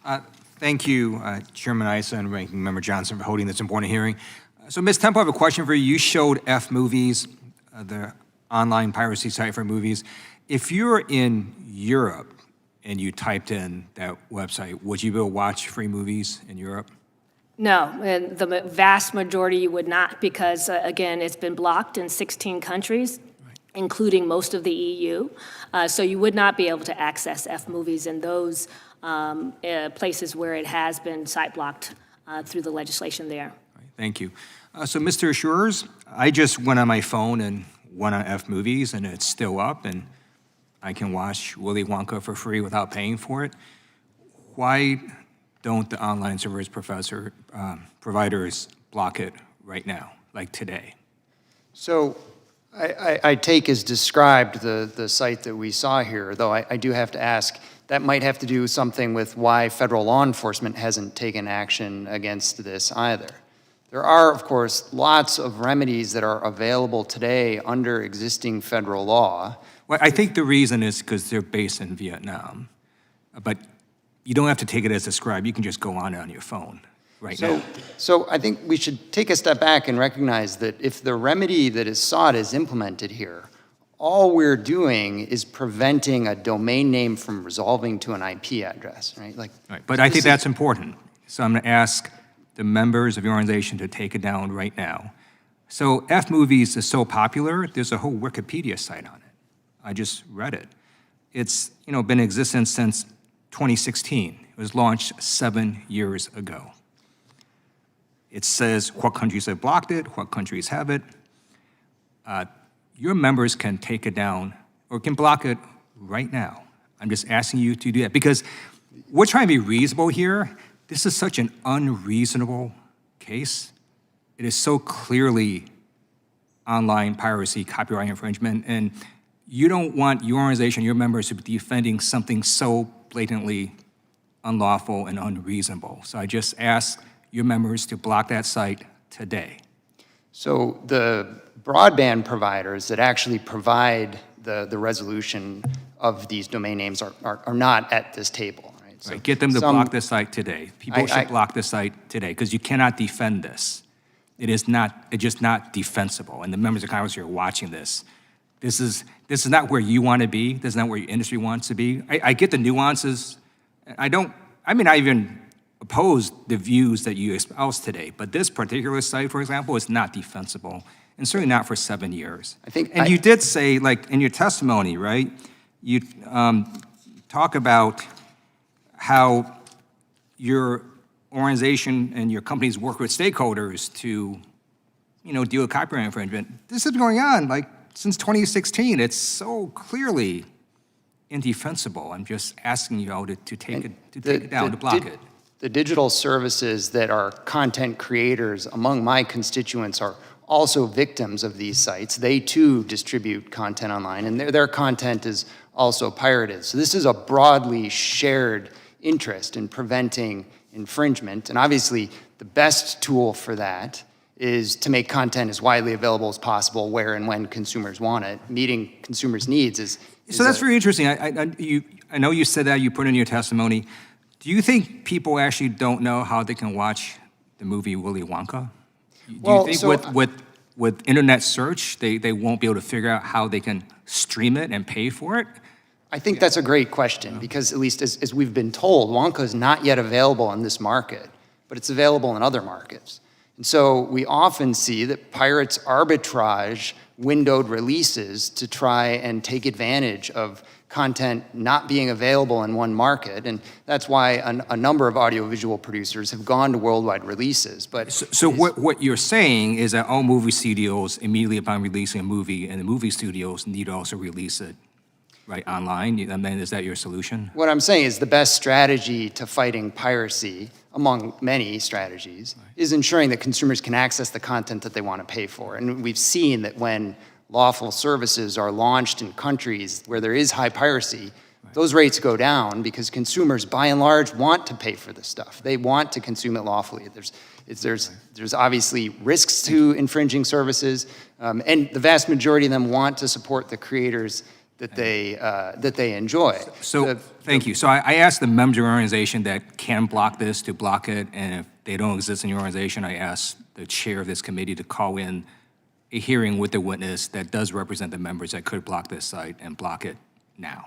Uh, Thank you, Chairman Issa and Ranking Member Johnson, for holding this important hearing. So, Ms. Temple, I have a question for you. You showed F Movies, the online piracy site for movies. If you're in Europe and you typed in that website, would you be able to watch free movies in Europe? No, and the vast majority you would not, because, again, it's been blocked in 16 countries, including most of the EU. So you would not be able to access F-movies in those places where it has been site blocked through the legislation there. Right, thank you. So, Mr. Schurz, I just went on my phone and went on F Movies, and it's still up, and I can watch Willy Wonka for free without paying for it. Why don't the online service providers block it right now, like today? So I take as described the site that we saw here, though I do have to ask, that might have to do something with why federal law enforcement hasn't taken action against this either. There are, of course, lots of remedies that are available today under existing federal law. Well, I think the reason is because they're based in Vietnam. But you don't have to take it as described. You can just go on your phone right now. So I think we should take a step back and recognize that if the remedy that is sought is implemented here, all we're doing is preventing a domain name from resolving to an IP address, right? Right. But I think that's important. So I'm going to ask the members of your organization to take it down right now. So F Movies is so popular, there's a whole Wikipedia site on it. I just read it. It's been in existence since 2016. It was launched 7 years ago. It says what countries have blocked it, what countries have it. Your members can take it down or can block it right now. I'm just asking you to do that because we're trying to be reasonable here. This is such an unreasonable case. It is so clearly online piracy, copyright infringement, and you don't want your organization, your members to be defending something so blatantly unlawful and unreasonable. So I just ask your members to block that site today. So the broadband providers that actually provide the resolution of these domain names are not at this table. Right? So right. Get them to block the site today. People should block the site today because you cannot defend this. It's just not defensible. And the members of Congress who are watching this, this is not where you want to be. This is not where your industry wants to be. I get the nuances. I even oppose the views that you espouse today, but this particular site, for example, is not defensible, and certainly not for 7 years. You did say, like in your testimony, right? You talk about how your organization and your companies work with stakeholders to, deal with copyright infringement. This has been going on like since 2016. It's so clearly indefensible. I'm just asking you all to take it down, to block it. The digital services that are content creators among my constituents are also victims of these sites. They too distribute content online, and their content is also pirated. So this is a broadly shared interest in preventing infringement. And obviously, the best tool for that is to make content as widely available as possible where and when consumers want it. Meeting consumers' needs is so that's very interesting. I know you said that, you put in your testimony. Do you think people actually don't know how they can watch the movie Willy Wonka? Do you think with internet search, they won't be able to figure out how they can stream it and pay for it? I think that's a great question because at least as we've been told, Wonka is not yet available in this market, but it's available in other markets. And so we often see that pirates arbitrage windowed releases to try and take advantage of content not being available in one market, and that's why a number of audiovisual producers have gone to worldwide releases. But so what you're saying is that all movie studios, immediately upon releasing a movie, and the movie studios need to also release it, right, online? I mean, is that your solution? What I'm saying is the best strategy to fighting piracy, among many strategies, is ensuring that consumers can access the content that they want to pay for. And we've seen that when lawful services are launched in countries where there is high piracy, those rates go down because consumers, by and large, want to pay for this stuff. They want to consume it lawfully. There's obviously risks to infringing services, and the vast majority of them want to support the creators that they enjoy. So, thank you. So I asked the members of your organization that can block this to block it, and if they don't exist in your organization, I asked the chair of this committee to call in a hearing with the witness that does represent the members that could block this site and block it now.